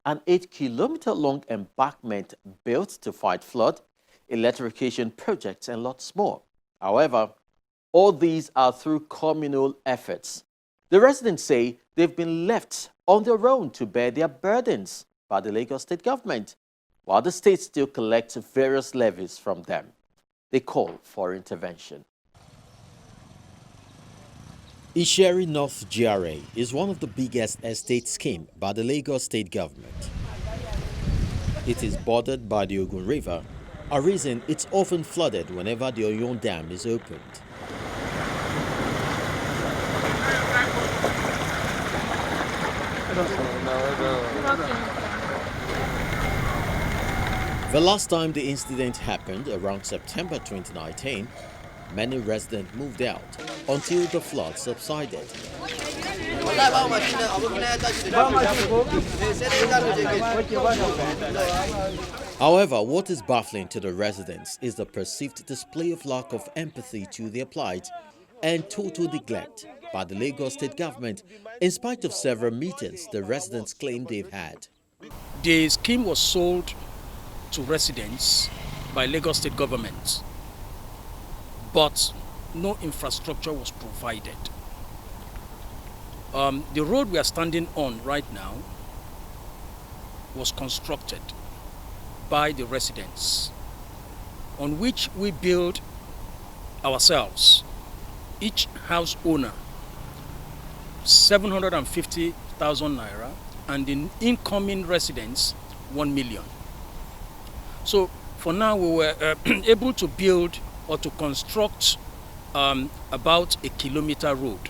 an 8-kilometer-long embankment built to fight flood, electrification projects, and lots more. However, all these are through communal efforts. The residents say they've been left on their own to bear their burdens by the Lagos state government, while the state still collects various levies from them. They call for intervention. Isheri-North GRA is one of the biggest estate schemes by the Lagos state government. It is bordered by the Ogun River, a reason it's often flooded whenever the Oyon Dam is opened. The last time the incident happened, around September 2019, many residents moved out until the flood subsided. However, what is baffling to the residents is the perceived display of lack of empathy to their plight and total neglect by the Lagos state government, in spite of several meetings the residents claim they've had. The scheme was sold to residents by Lagos state government, but no infrastructure was provided. The road we are standing on right now was constructed by the residents, on which we build ourselves, each house owner, 750,000 naira, and the incoming residents 1 million. So for now we were able to build or to construct about a kilometer road,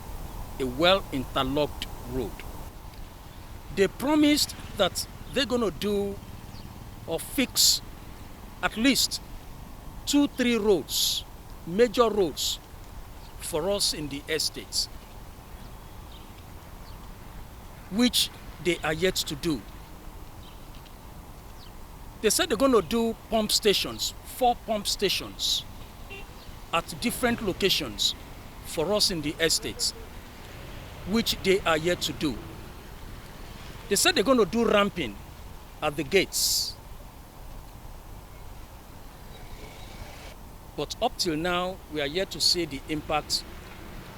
a well-interlocked road. They promised that they're going to do or fix at least 2-3 roads, major roads for us in the estates, which they are yet to do. They said they're going to do pump stations, 4 pump stations at different locations for us in the estates, which they are yet to do. They said they're going to do ramping at the gates. But up till now, we are yet to see the impact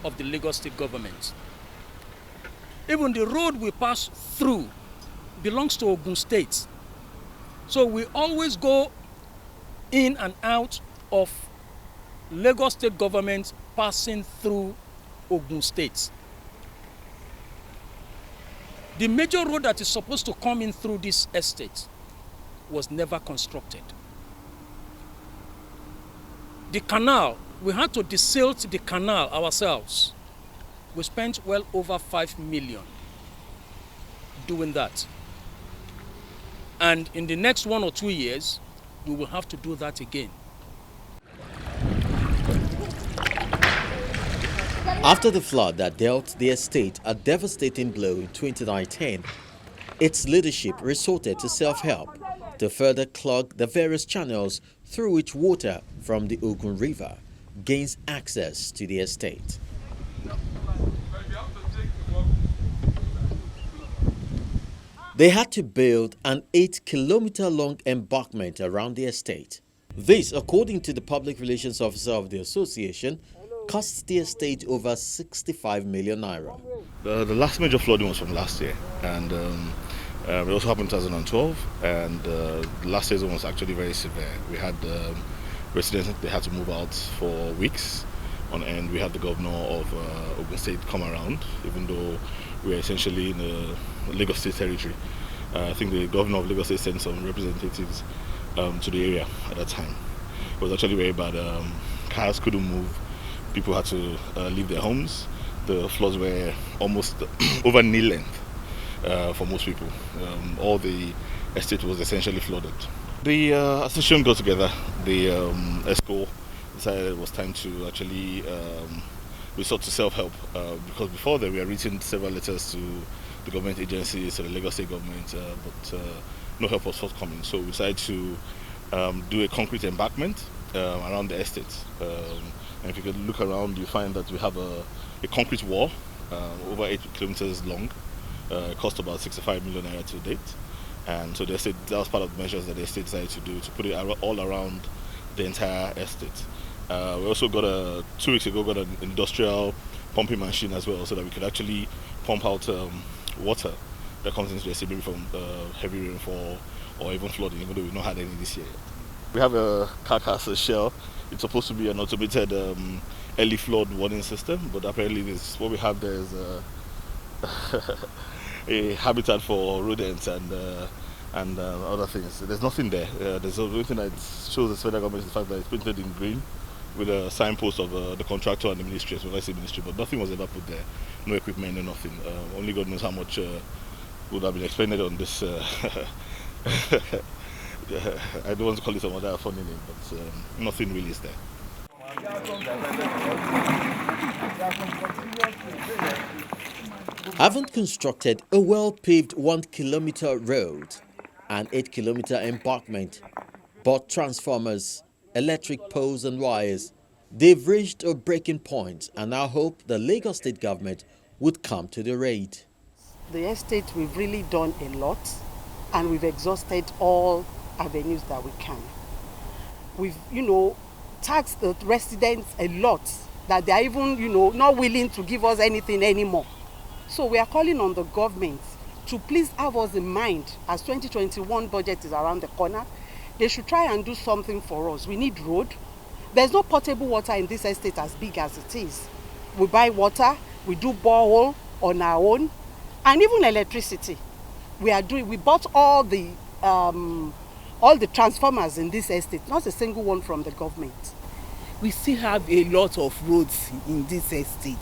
of the Lagos state government. Even the road we pass through belongs to Ogun State. So we always go in and out of Lagos state government passing through Ogun State. The major road that is supposed to come in through this estate was never constructed. The canal, we had to desilt the canal ourselves. We spent well over 5 million doing that. And in the next 1 or 2 years, we will have to do that again. After the flood that dealt the estate a devastating blow in 2019, its leadership resorted to self-help to further clog the various channels through which water from the Ogun River gains access to the estate. They had to build an 8-kilometer-long embankment around the estate. This, according to the public relations officer of the association, cost the estate over 65 million naira. The last major flooding was from last year, and it also happened in 2012, and the last season was actually very severe. We had residents, they had to move out for weeks on end. We had the governor of Ogun State come around, even though we are essentially in the Lagos State territory. I think the governor of Lagos State sent some representatives to the area at that time. It was actually very bad. Cars couldn't move. People had to leave their homes. The floods were almost over knee length for most people. All the estate was essentially flooded. The association got together. The ESCO decided it was time to actually resort to self-help because before that we had written several letters to the government agencies, to the Lagos State government, but no help was forthcoming. So we decided to do a concrete embankment around the estate. And if you could look around, you find that we have a concrete wall over 8 kilometers long. It cost about 65 million naira to date. And so the estate, that was part of the measures that the estate decided to do, to put it all around the entire estate. We also got 2 weeks ago, got an industrial pumping machine as well, so that we could actually pump out water that comes into the estate, maybe from heavy rainfall or even flooding, even though we've not had any this year. We have a carcass, a shell. It's supposed to be an automated early flood warning system, but apparently what we have there is a habitat for rodents and other things. There's nothing there. There's the only thing that shows the federal government is the fact that it's painted in green with a signpost of the contractor and the ministry, as well as the ministry, but nothing was ever put there. No equipment, no nothing. Only God knows how much would have been expended on this. I don't want to call it some other funny name, but nothing really is there. Haven't constructed a well-paved 1-kilometer road, an 8-kilometer embankment, bought transformers, electric poles and wires. They've reached a breaking point and now hope the Lagos State government would come to the aid. The estate, we've really done a lot, and we've exhausted all avenues that we can. We've, taxed the residents a lot, that they're even, not willing to give us anything anymore. So we are calling on the government to please have us in mind, as 2021 budget is around the corner. They should try and do something for us. We need road. There's no potable water in this estate as big as it is. We buy water, we do borehole on our own, and even electricity. We bought all the transformers in this estate, not a single one from the government. We still have a lot of roads in this estate,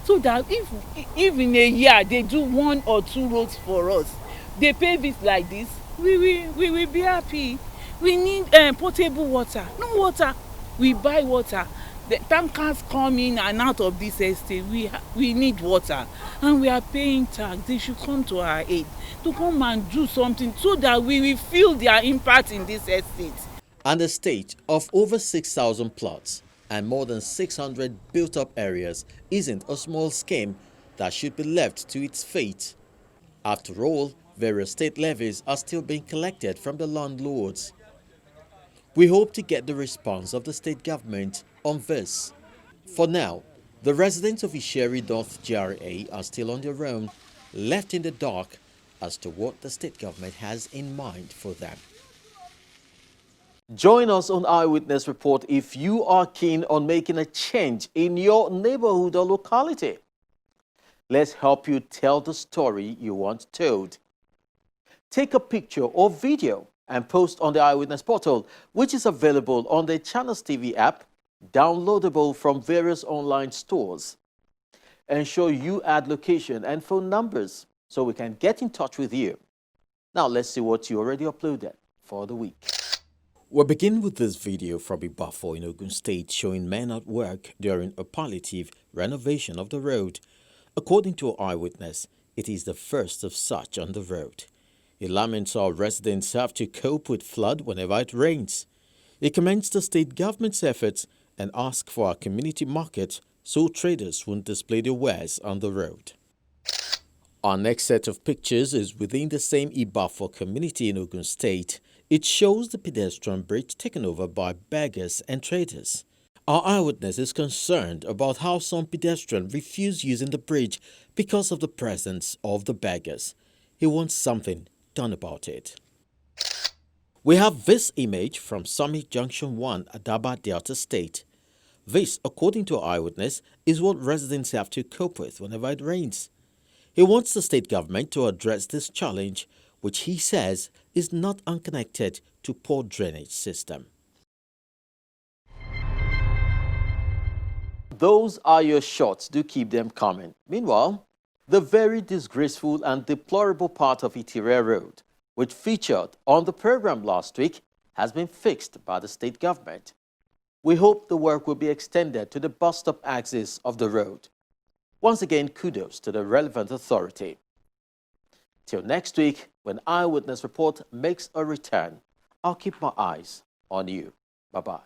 so that if in a year they do 1 or 2 roads for us, they pave it like this, we will be happy. We need potable water. No water, we buy water. The tankers come in and out of this estate. We need water, and we are paying tax. They should come to our aid, to come and do something so that we will feel their impact in this estate. An estate of over 6,000 plots and more than 600 built-up areas isn't a small scheme that should be left to its fate. After all, various state levies are still being collected from the landlords. We hope to get the response of the state government on this. For now, the residents of Isheri-North GRA are still on their own, left in the dark as to what the state government has in mind for them. Join us on Eyewitness Report if you are keen on making a change in your neighborhood or locality. Let's help you tell the story you want told. Take a picture or video and post on the Eyewitness portal, which is available on the Channels TV app, downloadable from various online stores. Ensure you add location and phone numbers so we can get in touch with you. Now let's see what you already uploaded for the week. We'll begin with this video from Embark in Ogun State showing men at work during a palliative renovation of the road. According to an eyewitness, it is the first of such on the road. He laments how residents have to cope with flood whenever it rains. He commends the state government's efforts and asks for a community market so traders won't display their wares on the road. Our next set of pictures is within the same Ibafo community in Ogun State. It shows the pedestrian bridge taken over by beggars and traders. Our eyewitness is concerned about how some pedestrians refuse using the bridge because of the presence of the beggars. He wants something done about it. We have this image from Summit Junction 1, Adaba, Delta State. This, according to our eyewitness, is what residents have to cope with whenever it rains. He wants the state government to address this challenge, which he says is not unconnected to poor drainage system. Those are your shots. Do keep them coming. Meanwhile, the very disgraceful and deplorable part of Isheri Road, which featured on the program last week, has been fixed by the state government. We hope the work will be extended to the bus stop axis of the road. Once again, kudos to the relevant authority. Till next week, when Eyewitness Report makes a return, I'll keep my eyes on you. Bye-bye.